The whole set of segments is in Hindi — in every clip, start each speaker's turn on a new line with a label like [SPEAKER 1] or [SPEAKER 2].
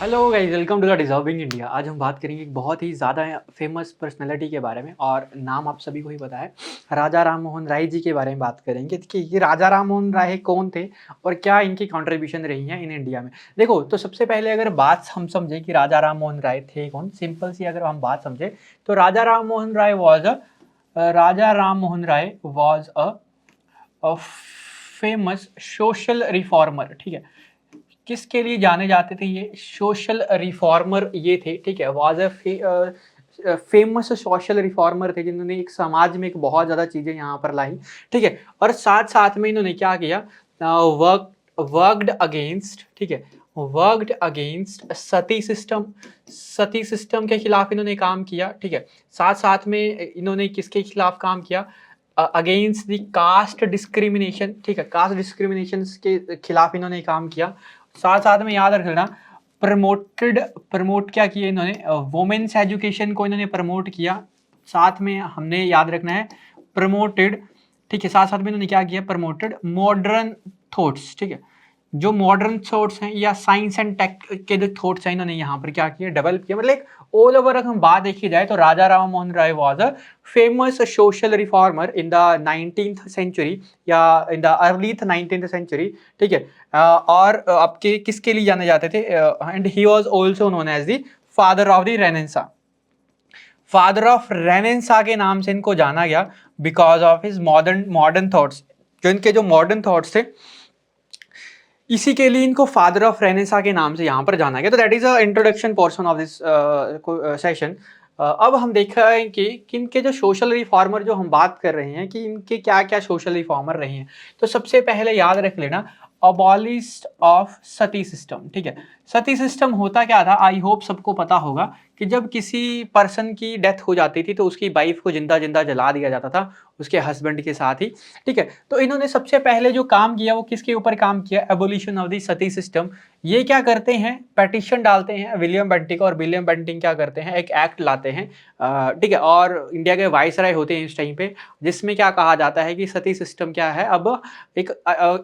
[SPEAKER 1] Hello guys, welcome to the deserving India. आज हम बात करेंगे एक बहुत ही ज़्यादा फेमस पर्सनैलिटी के बारे में और नाम आप सभी को ही पता है। राजा राम मोहन राय जी के बारे में बात करेंगे कि ये राजा राम मोहन राय कौन थे और क्या इनकी कंट्रीब्यूशन रही है इन इंडिया में। देखो, तो सबसे पहले अगर बात हम समझें कि राजा राम मोहन राय थे कौन, सिंपल सी अगर हम बात समझें तो Raja Ram Mohan Roy was a famous social reformer. ठीक है, किसके लिए जाने जाते थे ये सोशल रिफॉर्मर ये थे। ठीक है, was a famous social reformer थे जिन्होंने एक समाज में एक बहुत ज़्यादा चीज़ें यहाँ पर लाई। ठीक है, और साथ-साथ में इन्होंने क्या किया, वर्क वर्क्ड अगेंस्ट, ठीक है, वर्क्ड अगेंस्ट सती सिस्टम के खिलाफ इन्होंने काम किया। ठीक है, साथ-साथ में इन्होंने किसके खिलाफ काम किया, अगेंस्ट द कास्ट डिस्क्रिमिनेशन। ठीक है, कास्ट डिस्क्रिमिनेशन के खिलाफ इन्होंने काम किया। साथ साथ में याद रखना, प्रमोट क्या किया इन्होंने, वुमेन्स एजुकेशन को इन्होंने प्रमोट किया। साथ में हमने याद रखना है प्रमोटेड, ठीक है, साथ साथ में इन्होंने क्या किया, प्रमोटेड मॉडर्न थॉट्स। ठीक है, जो मॉडर्न थॉट्स हैं या साइंस एंड टेक के जो थॉट्स हैं इन्होंने यहाँ पर क्या किया, डेवलप किया। मतलब ऑल ओवर अगर हम बात देखी जाए तो Raja Ram Mohan Roy was a famous social reformer in the 19th century या in the early 19th century. ठीक है, और आपके किसके लिए जाने जाते थे, and he was also known as the father of the renaissance. Father of renaissance के नाम से इनको जाना गया because of his modern modern thoughts. जो इनके जो मॉडर्न थॉट्स थे, इसी के लिए इनको फादर ऑफ रेनेसा के नाम से यहाँ पर जाना गया। तो that is a introduction portion of this session. अब हम देखा है कि इनके जो सोशल रिफॉर्मर जो हम बात कर रहे हैं कि इनके क्या क्या सोशल रिफॉर्मर रहे हैं। तो सबसे पहले याद रख लेना, अबॉलिस्ट ऑफ सती सिस्टम। ठीक है, सती सिस्टम होता क्या था, आई होप सबको पता होगा कि जब किसी पर्सन की डेथ हो जाती थी तो उसकी वाइफ को जिंदा जिंदा जला दिया जाता था उसके हस्बैंड के साथ ही। ठीक है, तो इन्होंने सबसे पहले जो काम किया वो किसके ऊपर काम किया, abolition of the sati system. ये क्या करते हैं, पेटिशन डालते हैं विलियम बेंटिक, और विलियम बेंटिक क्या करते हैं, एक एक्ट लाते हैं। ठीक है, और इंडिया के वाइसराय होते हैं इस टाइम पे, जिसमें क्या कहा जाता है कि सती सिस्टम क्या है, अब एक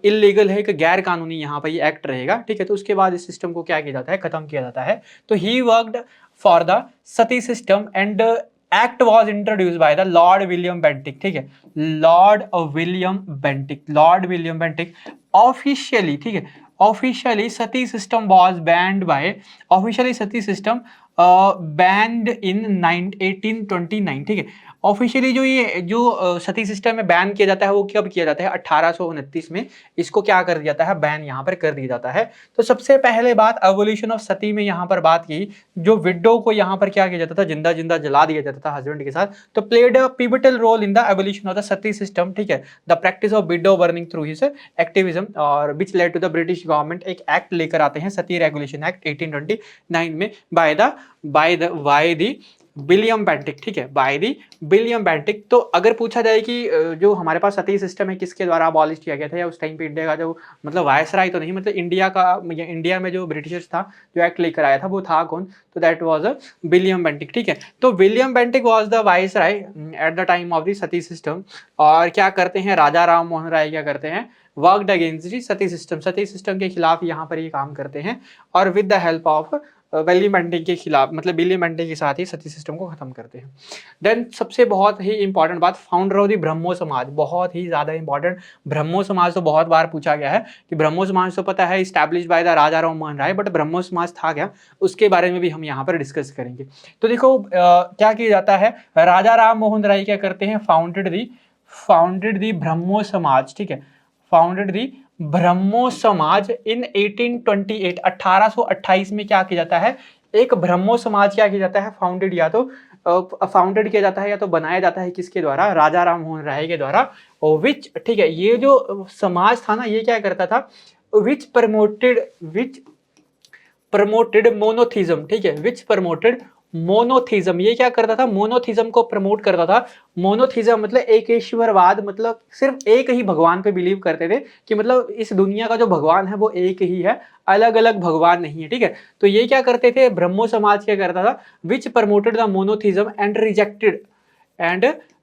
[SPEAKER 1] इलीगल है, एक गैर कानूनी यहाँ पर ये एक्ट रहेगा। ठीक है, तो उसके बाद इस सिस्टम को क्या किया जाता है, खत्म किया जाता है। तो he worked for the sati system and act was introduce by the Lord William Bentinck. ठीक है, लॉर्ड विलियम बेंटिक ऑफिशियली। ठीक है, officially sati system was banned by, officially sati system banned in 1829। ठीक है, ऑफिशियली जो ये जो सती सिस्टम में बैन किया जाता है वो कब किया जाता है, 1829 में इसको क्या कर दिया जाता है, बैन यहाँ पर कर दिया जाता है। तो सबसे पहले बात एवोल्यूशन ऑफ सती में यहाँ पर बात की, जो विडो को यहाँ पर क्या किया जाता था, जिंदा जिंदा जला दिया जाता था हस्बैंड के साथ। तो played a pivotal role in the evolution of the sati system. ठीक है, the practice of widow burning through his activism, और which led to the British government एक एक्ट लेकर आते हैं, सती रेगुलेशन एक्ट 1829 में, बाय द विलियम बेंटिक। ठीक है, बाय दी विलियम बेंटिक। तो अगर पूछा जाए कि जो हमारे पास सती सिस्टम है किसके द्वारा अबॉलिश किया गया था, या उस टाइम पे इंडिया का जो मतलब वायसराय तो नहीं, मतलब इंडिया का, इंडिया में जो ब्रिटिशर्स था जो एक्ट लेकर आया था वो था कौन, तो that was a William Bentinck. ठीक है, तो William Bentinck was the viceroy at the time of the sati system. और क्या करते हैं, राजा राम मोहन राय क्या करते हैं, worked against the Sati system के खिलाफ यहाँ पर ये काम करते हैं, और with the help of William Bentinck के खिलाफ, मतलब विलियम बेंटिक के साथ ही सती सिस्टम को खत्म करते हैं। देन सबसे बहुत ही इंपॉर्टेंट बात, फाउंडर ऑफ द ब्रह्मो समाज, बहुत ही ज्यादा इंपॉर्टेंट। ब्रह्मो समाज तो बहुत बार पूछा गया है कि ब्रह्मो समाज तो पता है established by the Raja Ram Mohan Roy, but Brahmo Samaj था क्या, उसके बारे में भी हम यहाँ पर डिस्कस करेंगे। तो देखो क्या किया जाता है, राजा राम मोहन राय क्या करते हैं, फाउंडेड दी ब्रह्मो समाज। ठीक है, फाउंडेड दी ब्रह्मो समाज इन 1828, 1828 में क्या किया जाता है, एक ब्रह्मो समाज क्या किया जाता है, फाउंडेड, या तो फाउंडेड किया जाता है या तो बनाया जाता है किसके द्वारा, राजा राम मोहन राय के द्वारा। विच, ठीक है, ये जो समाज था ना ये क्या करता था, विच प्रमोटेड मोनोथिज्म। ठीक है, विच प्रमोटेड मोनोथिज्म, ये क्या करता था, मोनोथिज्म को प्रमोट करता था। मोनोथिज्म मतलब एक ईश्वरवाद, मतलब सिर्फ एक ही भगवान पे बिलीव करते थे कि मतलब इस दुनिया का जो भगवान है वो एक ही है, अलग अलग भगवान नहीं है। ठीक है, तो ये क्या करते थे, ब्रह्मो समाज क्या करता था, which promoted the monotheism and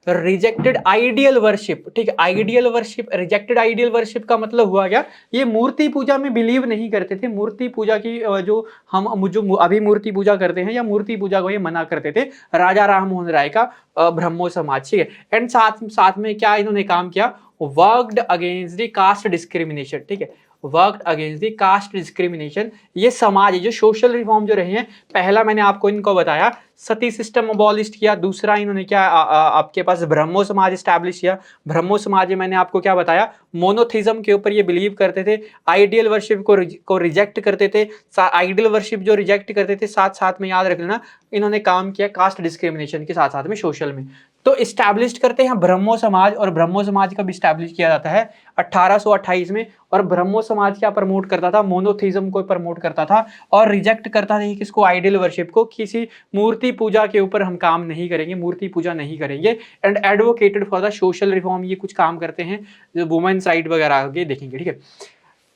[SPEAKER 1] rejected idol worship, ठीक है, idol worship, rejected idol worship का मतलब हुआ क्या, ये मूर्ति पूजा में बिलीव नहीं करते थे, मूर्ति पूजा की जो हम जो अभी मूर्ति पूजा करते हैं या मूर्ति पूजा को ये मना करते थे राजा राम मोहन राय का ब्रह्मो समाज, ठीक है। एंड साथ साथ में क्या इन्होंने काम किया, worked against the caste discrimination, ठीक है, worked against the caste discrimination. ये समाज, जो सोशल रिफॉर्म जो रहे हैं, पहला मैंने आपको इनको बताया सती सिस्टम अबॉलिश किया, दूसरा इन्होंने क्या आपके पास ब्रह्मो समाज स्टैब्लिश किया। ब्रह्मो समाज में मैंने आपको क्या बताया, मोनोथिज्म के ऊपर ये बिलीव करते थे, आइडियल वर्शिप को रिजेक्ट करते थे, आइडियल वर्शिप जो रिजेक्ट करते थे, साथ साथ में याद रख लेना इन्होंने काम किया कास्ट डिस्क्रिमिनेशन के साथ साथ में सोशल में। तो इस्टेब्लिश करते हैं ब्रह्मो समाज, और ब्रह्मो समाज कब इस्टेब्लिश किया जाता है 1828 में। और ब्रह्मो समाज क्या प्रमोट करता था, मोनोथिज्म को प्रमोट करता था और रिजेक्ट करता था किसको, आइडियल वर्शिप को, किसी मूर्ति पूजा के ऊपर हम काम नहीं करेंगे, मूर्ति पूजा नहीं करेंगे। And advocated for the social reform, ये कुछ काम करते हैं जो वुमेन्स राइट वगैरह आगे देखेंगे, ठीक है।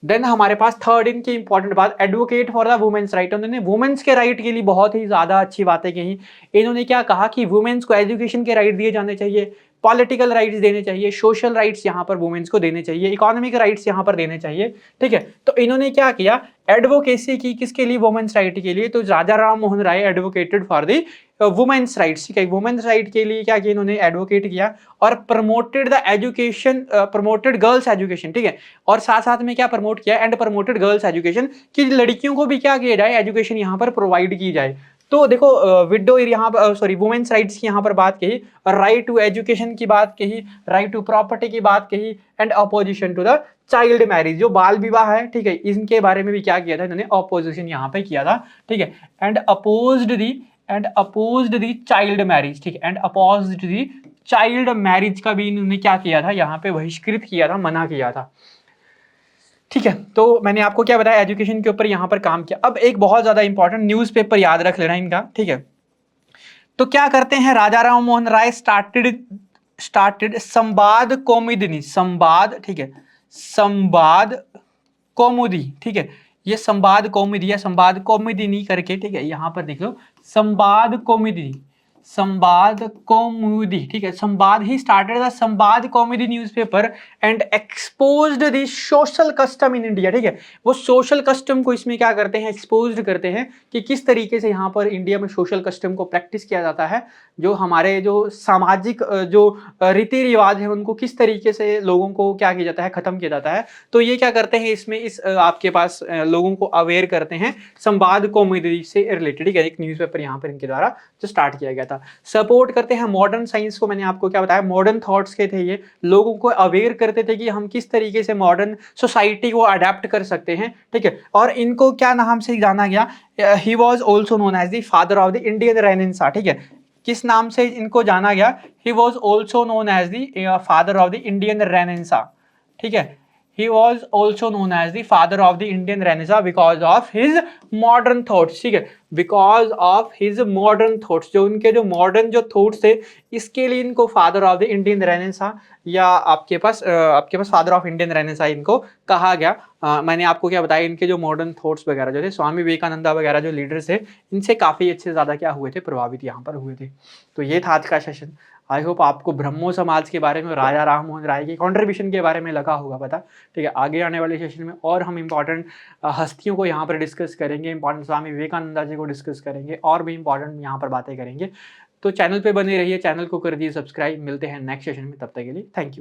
[SPEAKER 1] देन हमारे पास थर्ड इनकी इंपॉर्टेंट बात, advocate for the women's right, उन्होंने वुमेन्स के राइट के लिए बहुत ही ज्यादा अच्छी बातें कही। इन्होंने क्या कहा कि वुमेन्स को एजुकेशन के राइट दिए जाने चाहिए, पॉलिटिकल राइट्स देने चाहिए, सोशल राइट्स यहाँ पर वुमेन्स को देने चाहिए, इकोनॉमिक राइट्स यहाँ पर देने चाहिए, ठीक है। तो इन्होंने क्या किया, एडवोकेसी की किसके लिए, वुमेन्स राइट के लिए। तो Raja Ram Mohan Roy advocated for the women's rights, ठीक है, वुमेन्स राइट के लिए क्या किया इन्होंने, एडवोकेट किया और promoted the education, promoted girls education, ठीक है। और साथ साथ में क्या प्रमोट किया, एंड प्रमोटेड गर्ल्स एजुकेशन, कि लड़कियों को भी क्या किया जाए, एजुकेशन यहाँ पर प्रोवाइड की जाए। तो देखो विडो यहाँ पर सॉरी वुमेन्स राइट्स की यहाँ पर बात कही, राइट टू एजुकेशन की बात कही, राइट टू प्रॉपर्टी की बात कही, and opposition to the child marriage, जो बाल विवाह है, ठीक है, इनके बारे में भी क्या किया था इन्होंने, अपोजिशन यहाँ पे किया था, ठीक है। And opposed the child marriage, ठीक है, and opposed the child marriage का भी इन्होंने क्या किया था, यहाँ पे बहिष्कृत किया था, मना किया था, ठीक है। तो मैंने आपको क्या बताया, एजुकेशन के ऊपर यहाँ पर काम किया। अब एक बहुत ज्यादा इंपॉर्टेंट न्यूज़पेपर याद रख लेना इनका, ठीक है। तो क्या करते हैं, राजा राम मोहन राय स्टार्टेड संवाद कौमुदिनी, संवाद, ठीक है, संवाद कौमुदी, ठीक है, ये संवाद कौमुदी या संवाद कौमुदिनी करके, ठीक है, यहां पर देख लो संवाद कौमुदी, संवाद कौमुदी, ठीक है, संवाद ही started the Sambad Kaumudi newspaper and exposed the social custom in India, ठीक है। वो सोशल कस्टम को इसमें क्या करते हैं, एक्सपोज्ड करते हैं कि किस तरीके से यहाँ पर इंडिया में सोशल कस्टम को प्रैक्टिस किया जाता है, जो हमारे जो सामाजिक जो रीति रिवाज है उनको किस तरीके से लोगों को क्या किया जाता है, खत्म किया जाता है। तो ये क्या करते हैं इसमें, इस आपके पास लोगों को अवेयर करते हैं संवाद कौमुदी से रिलेटेड, ठीक है, एक न्यूज़पेपर यहाँ पर इनके द्वारा जो स्टार्ट किया गया था। सपोर्ट करते हैं मॉडर्न साइंस को, मैंने आपको क्या बताया, मॉडर्न थॉट्स के थे ये, लोगों को अवेयर करते थे कि हम किस तरीके से मॉडर्न सोसाइटी को अडेप्ट कर सकते हैं, ठीक है। और इनको क्या नाम से जाना गया, he was also known as the father of the Indian renaissance, ठीक है, किस नाम से इनको जाना गया, he was also known as the father of the Indian renaissance, ठीक है। He was also known as the father of the Indian Renaissance because of his modern thoughts, ठीक है, because of his modern thoughts, जो उनके जो modern जो thoughts थे, इसके लिए इनको father of the Indian Renaissance या आपके पास father of Indian Renaissance इनको कहा गया। मैंने आपको क्या बताया, इनके जो modern thoughts वगैरह जो थे, स्वामी विवेकानंदा वगैरह जो लीडर्स थे, इनसे काफी अच्छे ज्यादा क्या हुए थे, प्रभावित यहाँ पर हुए थे। तो ये था आज का सेशन। आई होप आपको ब्रह्मो समाज के बारे में, राजा राम मोहन राय के कॉन्ट्रीब्यूशन के बारे में लगा होगा पता, ठीक है। आगे आने वाले सेशन में और हम इंपॉर्टेंट हस्तियों को यहाँ पर डिस्कस करेंगे, इंपॉर्टेंट स्वामी विवेकानंदा जी को डिस्कस करेंगे, और भी इंपॉर्टेंट यहाँ पर बातें करेंगे। तो चैनल पे बने रहिए, चैनल को कर दिए सब्सक्राइब। मिलते हैं नेक्स्ट सेशन में, तब तक के लिए थैंक यू।